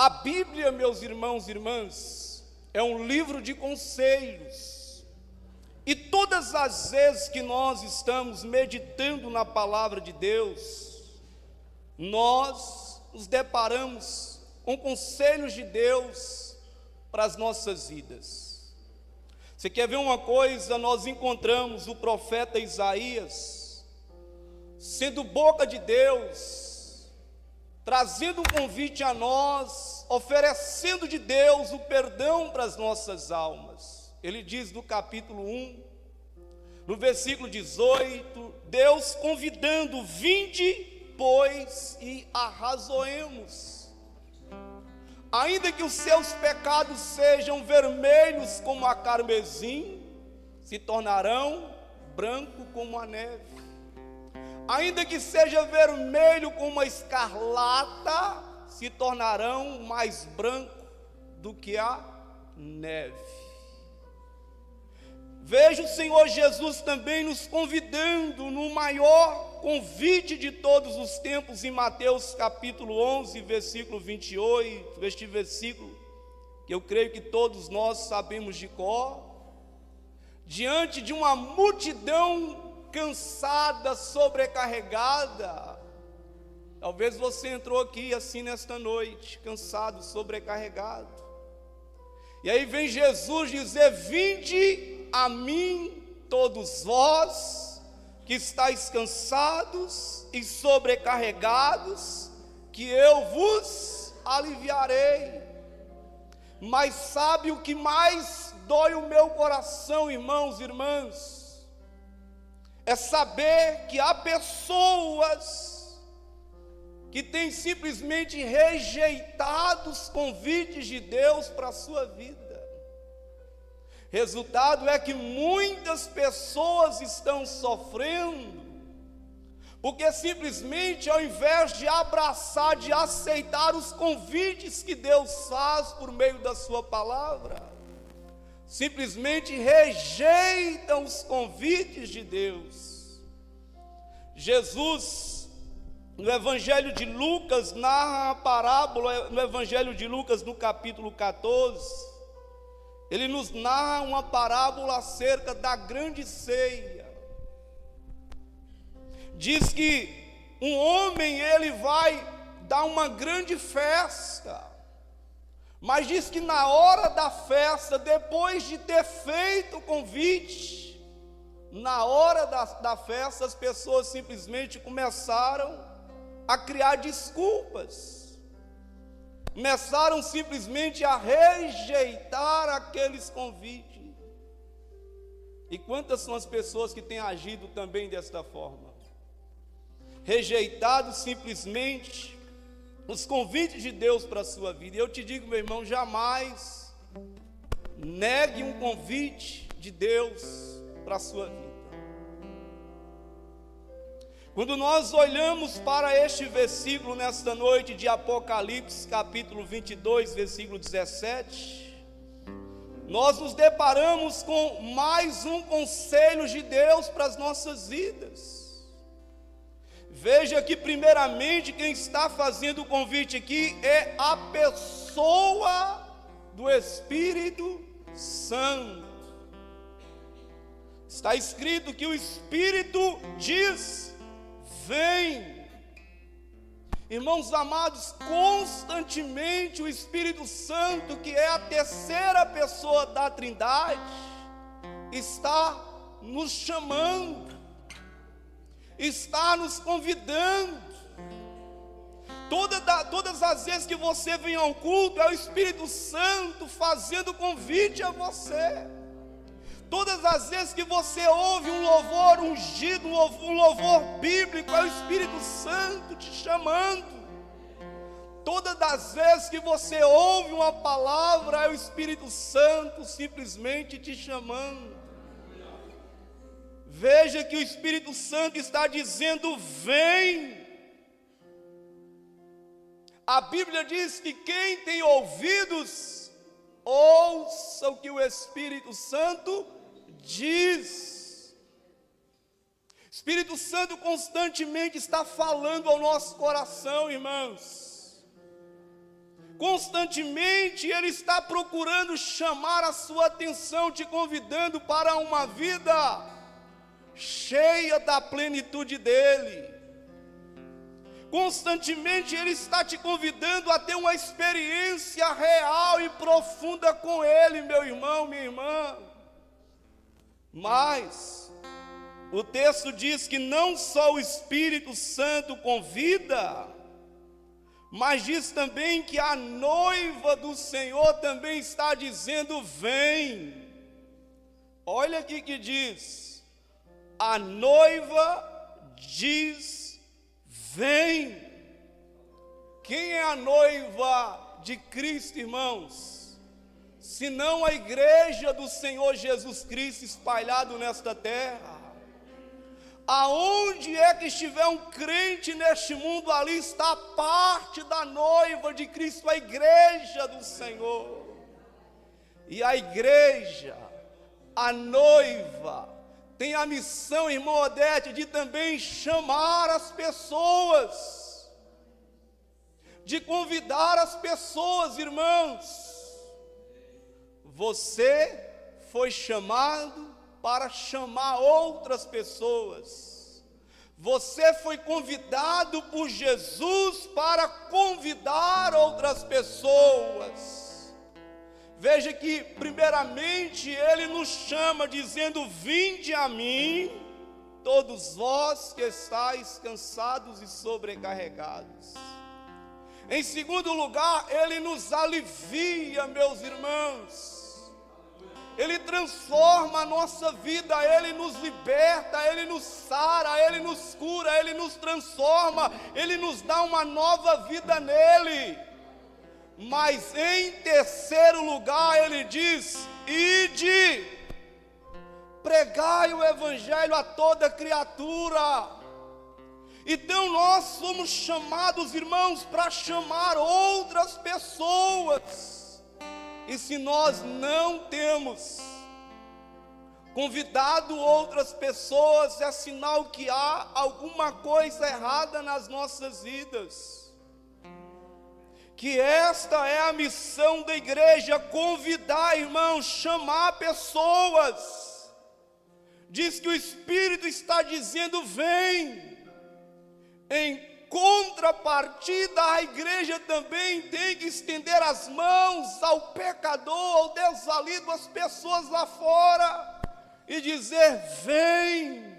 A Bíblia, meus irmãos e irmãs, é um livro de conselhos. E todas as vezes que nós estamos meditando na palavra de Deus, nós nos deparamos com conselhos de Deus para as nossas vidas. Você quer ver uma coisa? Nós encontramos o profeta Isaías sendo boca de Deus, trazendo um convite a nós, oferecendo de Deus o perdão para as nossas almas. Ele diz no capítulo 1, no versículo 18, Deus convidando: vinde, pois, e arrazoemos. Ainda que os seus pecados sejam vermelhos como a carmesim, se tornarão branco como a neve. Ainda que seja vermelho como a escarlata, se tornarão mais branco do que a neve. Veja o Senhor Jesus também nos convidando no maior convite de todos os tempos, em Mateus capítulo 11, versículo 28, este versículo que eu creio que todos nós sabemos de cor. Diante de uma multidão cansada, sobrecarregada, talvez você entrou aqui assim nesta noite, cansado, sobrecarregado, e aí vem Jesus dizer: vinde a mim, todos vós que estáis cansados e sobrecarregados, que eu vos aliviarei. Mas sabe o que mais dói o meu coração, irmãos e irmãs? É saber que há pessoas que têm simplesmente rejeitado os convites de Deus para a sua vida. Resultado é que muitas pessoas estão sofrendo, porque simplesmente, ao invés de abraçar, de aceitar os convites que Deus faz por meio da sua palavra, simplesmente rejeitam os convites de Deus. Jesus, no Evangelho de Lucas, narra a parábola, no Evangelho de Lucas, no capítulo 14, ele nos narra uma parábola acerca da grande ceia. Diz que um homem, ele vai dar uma grande festa, mas diz que na hora da festa, depois de ter feito o convite, na hora da festa, as pessoas simplesmente começaram a criar desculpas, começaram simplesmente a rejeitar aqueles convites. E quantas são as pessoas que têm agido também desta forma? Rejeitado simplesmente os convites de Deus para a sua vida. E eu te digo, meu irmão, jamais negue um convite de Deus para a sua vida. Quando nós olhamos para este versículo nesta noite de Apocalipse, capítulo 22, versículo 17, nós nos deparamos com mais um conselho de Deus para as nossas vidas. Veja que primeiramente quem está fazendo o convite aqui é a pessoa do Espírito Santo. Está escrito que o Espírito diz: vem. Irmãos amados, constantemente o Espírito Santo, que é a terceira pessoa da Trindade, está nos chamando, está nos convidando. Todas as vezes que você vem ao culto, é o Espírito Santo fazendo convite a você. Todas as vezes que você ouve um louvor ungido, um louvor bíblico, é o Espírito Santo te chamando. Todas as vezes que você ouve uma palavra, é o Espírito Santo simplesmente te chamando. Veja que o Espírito Santo está dizendo: vem. A Bíblia diz que quem tem ouvidos, ouça o que o Espírito Santo diz. O Espírito Santo constantemente está falando ao nosso coração, irmãos. Constantemente Ele está procurando chamar a sua atenção, te convidando para uma vida cheia da plenitude dEle. Constantemente Ele está te convidando a ter uma experiência real e profunda com Ele, meu irmão, minha irmã. Mas o texto diz que não só o Espírito Santo convida, mas diz também que a noiva do Senhor também está dizendo: vem. Olha aqui que diz: a noiva diz: vem. Quem é a noiva de Cristo, irmãos? Senão a igreja do Senhor Jesus Cristo espalhado nesta terra. Aonde é que estiver um crente neste mundo, ali está a parte da noiva de Cristo, a igreja do Senhor. E a igreja, a noiva, tem a missão, irmão Odete, de também chamar as pessoas, de convidar as pessoas, irmãos. Você foi chamado para chamar outras pessoas. Você foi convidado por Jesus para convidar outras pessoas. Veja que primeiramente Ele nos chama dizendo: vinde a mim, todos vós que estáis cansados e sobrecarregados. Em segundo lugar, Ele nos alivia, meus irmãos. Ele transforma a nossa vida, Ele nos liberta, Ele nos sara, Ele nos cura, Ele nos transforma, Ele nos dá uma nova vida nele. Mas em terceiro lugar Ele diz: ide, pregai o Evangelho a toda criatura. Então nós somos chamados, irmãos, para chamar outras pessoas. E se nós não temos convidado outras pessoas, é sinal que há alguma coisa errada nas nossas vidas. Que esta é a missão da igreja: convidar, irmãos, chamar pessoas. Diz que o Espírito está dizendo: vem. Em contrapartida, a igreja também tem que estender as mãos ao pecador, ao desvalido, às pessoas lá fora, e dizer: vem.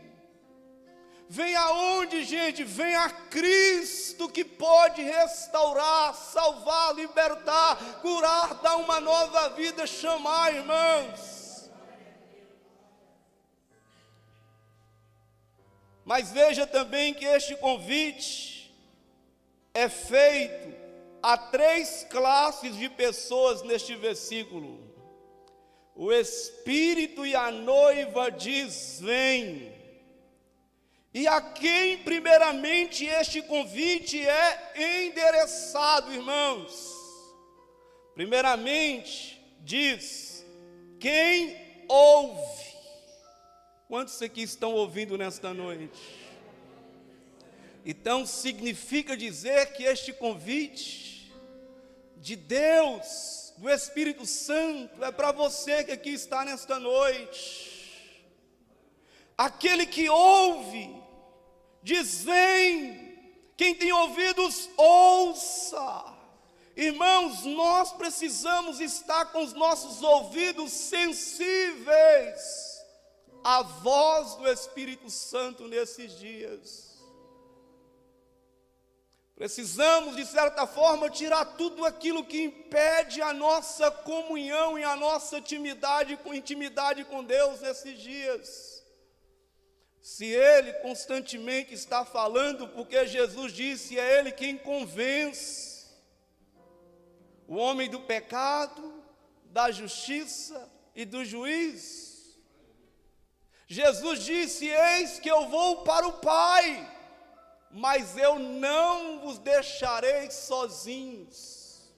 Vem aonde, gente? Vem a Cristo, que pode restaurar, salvar, libertar, curar, dar uma nova vida, chamar, irmãos. Mas veja também que este convite é feito a três classes de pessoas neste versículo. O Espírito e a noiva diz: vem. E a quem primeiramente este convite é endereçado, irmãos? Primeiramente diz: quem ouve. Quantos aqui estão ouvindo nesta noite? Então significa dizer que este convite de Deus, do Espírito Santo, é para você que aqui está nesta noite. Aquele que ouve, diz: vem. Quem tem ouvidos, ouça. Irmãos, nós precisamos estar com os nossos ouvidos sensíveis à voz do Espírito Santo nesses dias. Precisamos, de certa forma, tirar tudo aquilo que impede a nossa comunhão e a nossa intimidade com Deus nesses dias. Se Ele constantemente está falando, porque Jesus disse: é Ele quem convence o homem do pecado, da justiça e do juízo. Jesus disse: eis que eu vou para o Pai, mas eu não vos deixarei sozinhos,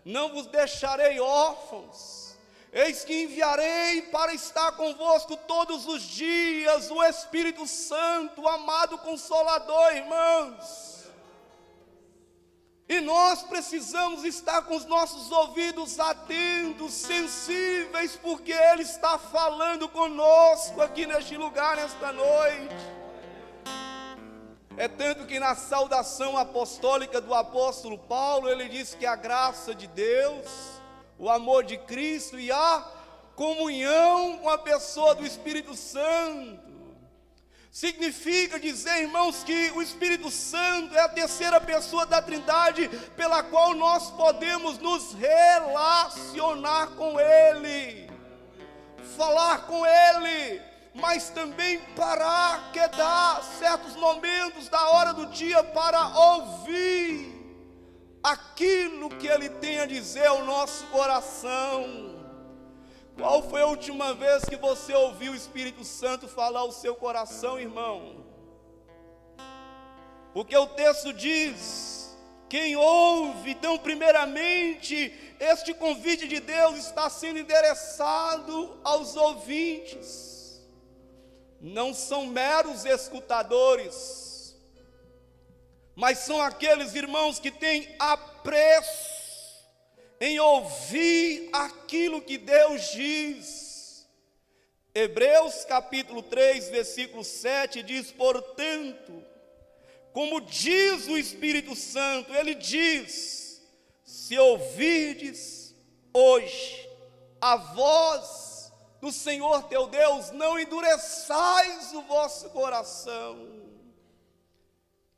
não vos deixarei órfãos, eis que enviarei para estar convosco todos os dias o Espírito Santo, o amado Consolador, irmãos. E nós precisamos estar com os nossos ouvidos atentos, sensíveis, porque Ele está falando conosco aqui neste lugar, nesta noite. É tanto que na saudação apostólica do apóstolo Paulo, ele diz que a graça de Deus, o amor de Cristo e a comunhão com a pessoa do Espírito Santo. Significa dizer, irmãos, que o Espírito Santo é a terceira pessoa da Trindade pela qual nós podemos nos relacionar com Ele, falar com Ele, mas também parar, quedar certos momentos da hora do dia para ouvir aquilo que Ele tem a dizer ao nosso coração. Qual foi a última vez que você ouviu o Espírito Santo falar ao seu coração, irmão? Porque o texto diz, quem ouve, então primeiramente, este convite de Deus está sendo endereçado aos ouvintes. Não são meros escutadores, mas são aqueles irmãos que têm apreço em ouvir aquilo que Deus diz. Hebreus capítulo 3, versículo 7 diz, portanto, como diz o Espírito Santo, ele diz, se ouvirdes hoje a voz do Senhor teu Deus, não endureçais o vosso coração.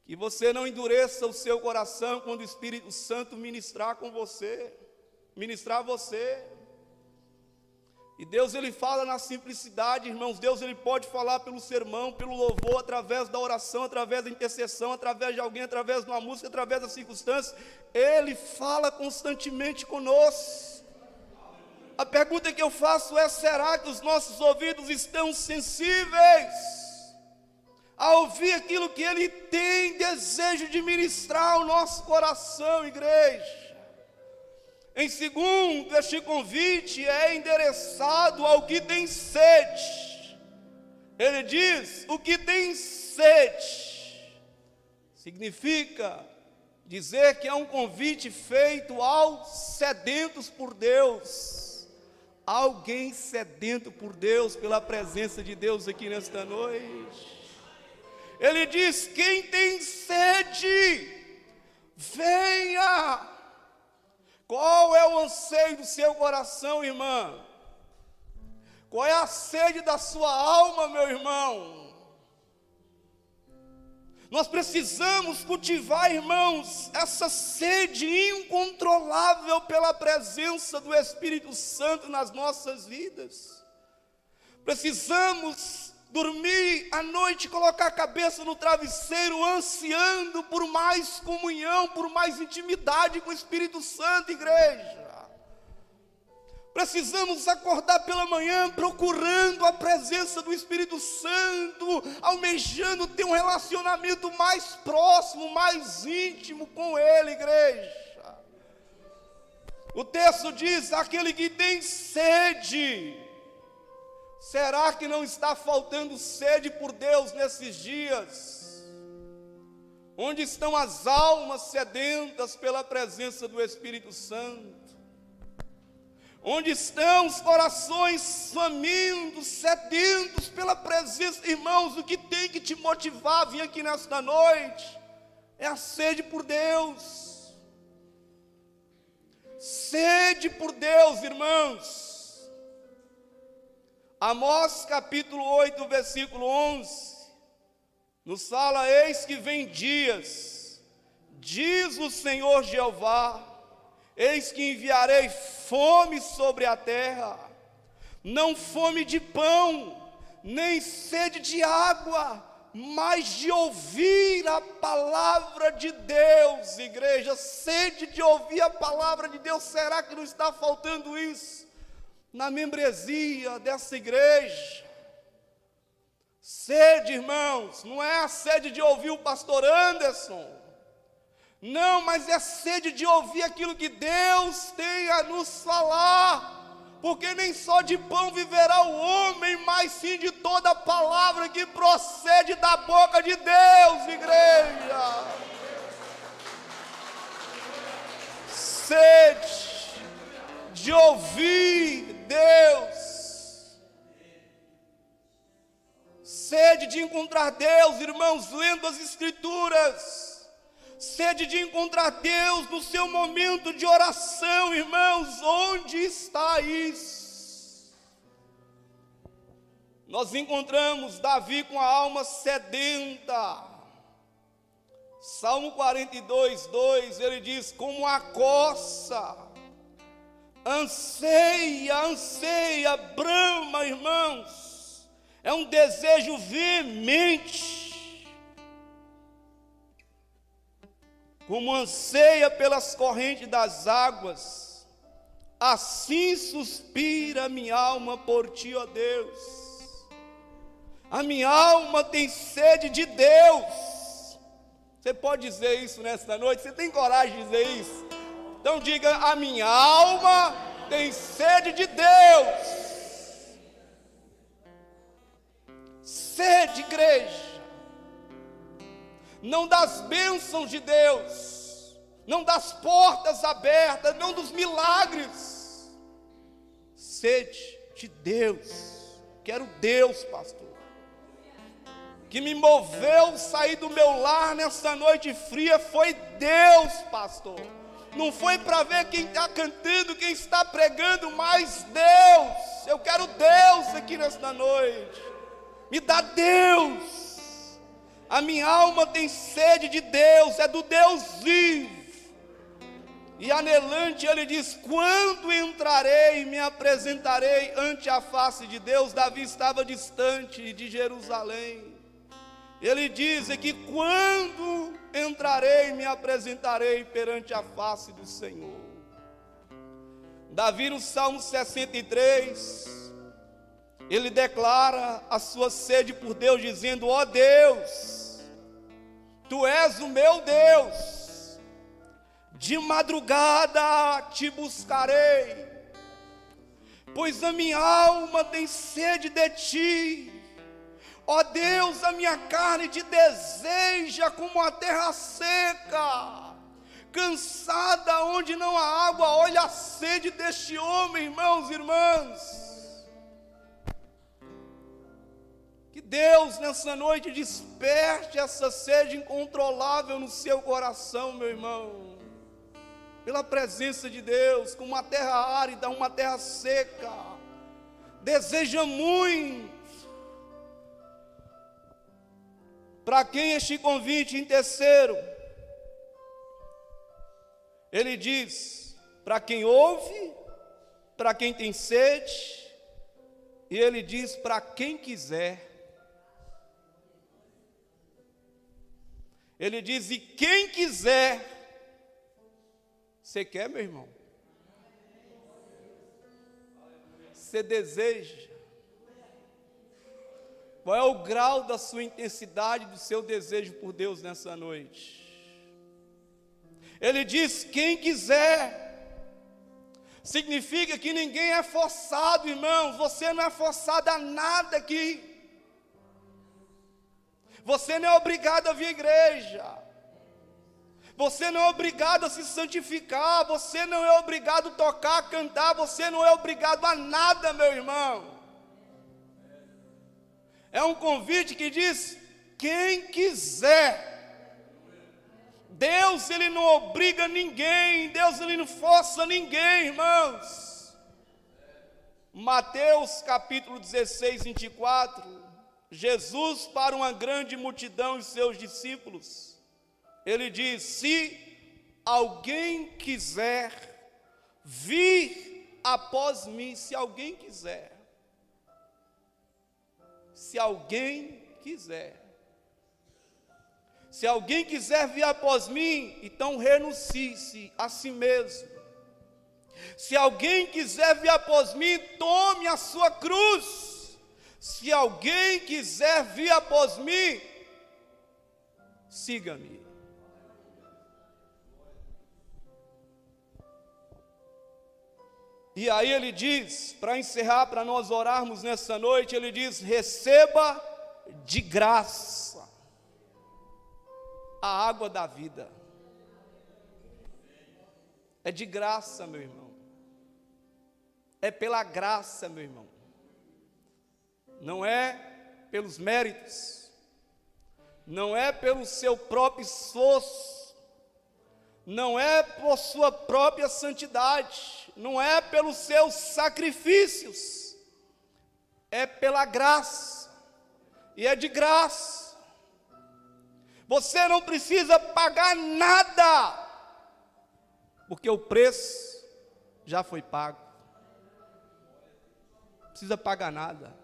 Que você não endureça o seu coração quando o Espírito Santo ministrar com você, ministrar a você. E Deus, Ele fala na simplicidade, irmãos. Deus, Ele pode falar pelo sermão, pelo louvor, através da oração, através da intercessão, através de alguém, através de uma música, através das circunstâncias. Ele fala constantemente conosco. A pergunta que eu faço é, será que os nossos ouvidos estão sensíveis a ouvir aquilo que Ele tem desejo de ministrar ao nosso coração, igreja? Em segundo, este convite é endereçado ao que tem sede. Ele diz, o que tem sede. Significa dizer que é um convite feito aos sedentos por Deus. Alguém sedento por Deus, pela presença de Deus aqui nesta noite. Ele diz, quem tem sede, venha. Qual é o anseio do seu coração, irmã? Qual é a sede da sua alma, meu irmão? Nós precisamos cultivar, irmãos, essa sede incontrolável pela presença do Espírito Santo nas nossas vidas. Precisamos dormir à noite, colocar a cabeça no travesseiro, ansiando por mais comunhão, por mais intimidade com o Espírito Santo, igreja. Precisamos acordar pela manhã, procurando a presença do Espírito Santo, almejando ter um relacionamento mais próximo, mais íntimo com Ele, igreja. O texto diz, aquele que tem sede. Será que não está faltando sede por Deus nesses dias? Onde estão as almas sedentas pela presença do Espírito Santo? Onde estão os corações famintos, sedentos pela presença? Irmãos, o que tem que te motivar a vir aqui nesta noite é a sede por Deus. Sede por Deus, irmãos. Amós capítulo 8, versículo 11, nos fala, eis que vem dias, diz o Senhor Jeová, eis que enviarei fome sobre a terra, não fome de pão, nem sede de água, mas de ouvir a palavra de Deus, igreja, sede de ouvir a palavra de Deus. Será que não está faltando isso na membresia dessa igreja? Sede, irmãos, não é a sede de ouvir o pastor Anderson, não, mas é sede de ouvir aquilo que Deus tem a nos falar, porque nem só de pão viverá o homem, mas sim de toda palavra que procede da boca de Deus, igreja. sede de ouvir Deus, sede de encontrar Deus, irmãos, lendo as Escrituras, sede de encontrar Deus no seu momento de oração, irmãos. Onde está isso? Nós encontramos Davi com a alma sedenta. Salmo 42, 2, ele diz: como a coça, anseia, brama, irmãos, é um desejo veemente, como anseia pelas correntes das águas, assim suspira a minha alma por ti, ó Deus. A minha alma tem sede de Deus. Você pode dizer isso nesta noite? Você tem coragem de dizer isso? Então diga: a minha alma tem sede de Deus. Sede, igreja, não das bênçãos de Deus, não das portas abertas, não dos milagres. Sede de Deus. Quero Deus, pastor, que me moveu sair do meu lar nessa noite fria. Foi Deus, pastor. Não foi para ver quem está cantando, quem está pregando, mas Deus. Eu quero Deus aqui nesta noite. Me dá Deus. A minha alma tem sede de Deus, é do Deus vivo. E anelante ele diz: quando entrarei e me apresentarei ante a face de Deus? Davi estava distante de Jerusalém. Ele diz que quando entrarei, me apresentarei perante a face do Senhor. Davi, no Salmo 63, ele declara a sua sede por Deus, dizendo: ó Deus, Tu és o meu Deus, de madrugada te buscarei, pois a minha alma tem sede de Ti. Ó Deus, a minha carne te deseja como a terra seca, cansada onde não há água. Olha a sede deste homem, irmãos e irmãs. Que Deus nessa noite desperte essa sede incontrolável no seu coração, meu irmão, pela presença de Deus. Como uma terra árida, uma terra seca, deseja muito. Para quem este convite? Em terceiro, ele diz: para quem ouve, para quem tem sede, e ele diz: para quem quiser. Ele diz: e quem quiser. Você quer, meu irmão? Você deseja? Qual é o grau da sua intensidade, do seu desejo por Deus nessa noite? Ele diz: quem quiser. Significa que ninguém é forçado, irmãos. Você não é forçado a nada aqui. Você não é obrigado a vir à igreja. Você não é obrigado a se santificar. Você não é obrigado a tocar, a cantar. Você não é obrigado a nada, meu irmão. É um convite que diz: quem quiser. Deus, ele não obriga ninguém. Deus, ele não força ninguém, irmãos. Mateus capítulo 16, 24. Jesus, para uma grande multidão e seus discípulos, ele diz: se alguém quiser vir após mim. Se alguém quiser. Se alguém quiser. Se alguém quiser vir após mim, então renuncie-se a si mesmo. Se alguém quiser vir após mim, tome a sua cruz. Se alguém quiser vir após mim, siga-me. E aí ele diz, para encerrar, para nós orarmos nessa noite, ele diz: receba de graça a água da vida. É de graça, meu irmão. É pela graça, meu irmão. Não é pelos méritos. Não é pelo seu próprio esforço. Não é por sua própria santidade. Não é pelos seus sacrifícios. É pela graça. E é de graça. Você não precisa pagar nada, porque o preço já foi pago. Não precisa pagar nada.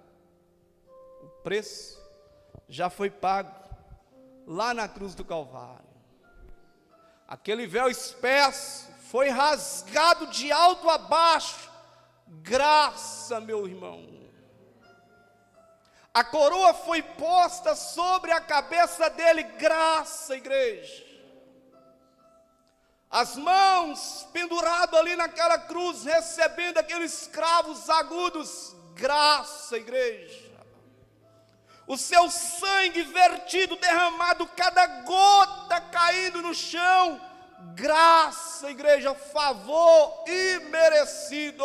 O preço já foi pago lá na cruz do Calvário. Aquele véu espesso foi rasgado de alto a baixo. Graça, meu irmão. A coroa foi posta sobre a cabeça dele. Graça, igreja. As mãos penduradas ali naquela cruz, recebendo aqueles cravos agudos. Graça, igreja. O seu sangue vertido, derramado, cada gota caindo no chão. Graça, igreja, favor imerecido.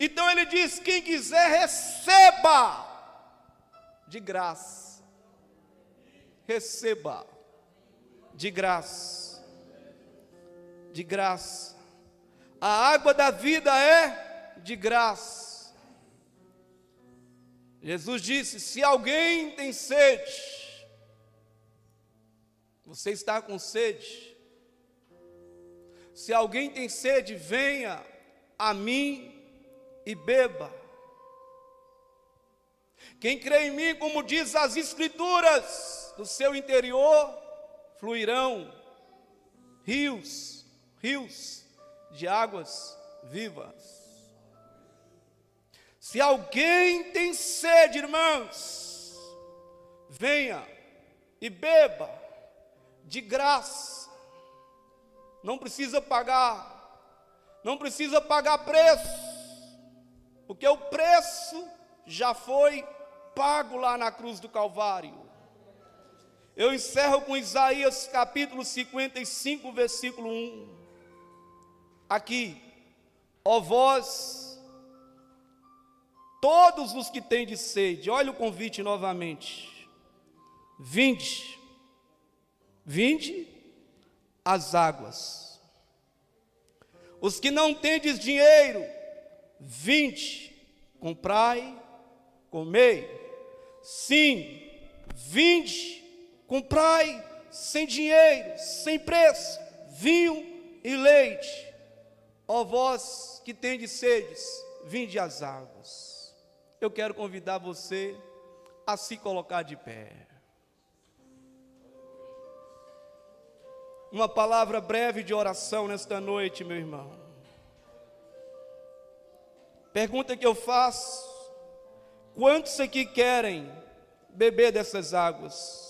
Então ele diz: quem quiser, receba de graça. Receba de graça. De graça. A água da vida é de graça. Jesus disse: se alguém tem sede, você está com sede? Se alguém tem sede, venha a mim e beba. Quem crê em mim, como diz as Escrituras, do seu interior fluirão rios de águas vivas. Se alguém tem sede, irmãos, venha e beba de graça. Não precisa pagar, não precisa pagar preço, porque o preço já foi pago lá na cruz do Calvário. Eu encerro com Isaías capítulo 55, versículo 1. Aqui: ó vós, todos os que tendes sede, olha o convite novamente. Vinde às águas. Os que não tendes dinheiro, vinde, comprai, comei. Sim, vinde, comprai, sem dinheiro, sem preço, vinho e leite. Ó vós que tendes sedes, vinde às águas. Eu quero convidar você a se colocar de pé. Uma palavra breve de oração nesta noite, meu irmão. Pergunta que eu faço: quantos aqui querem beber dessas águas?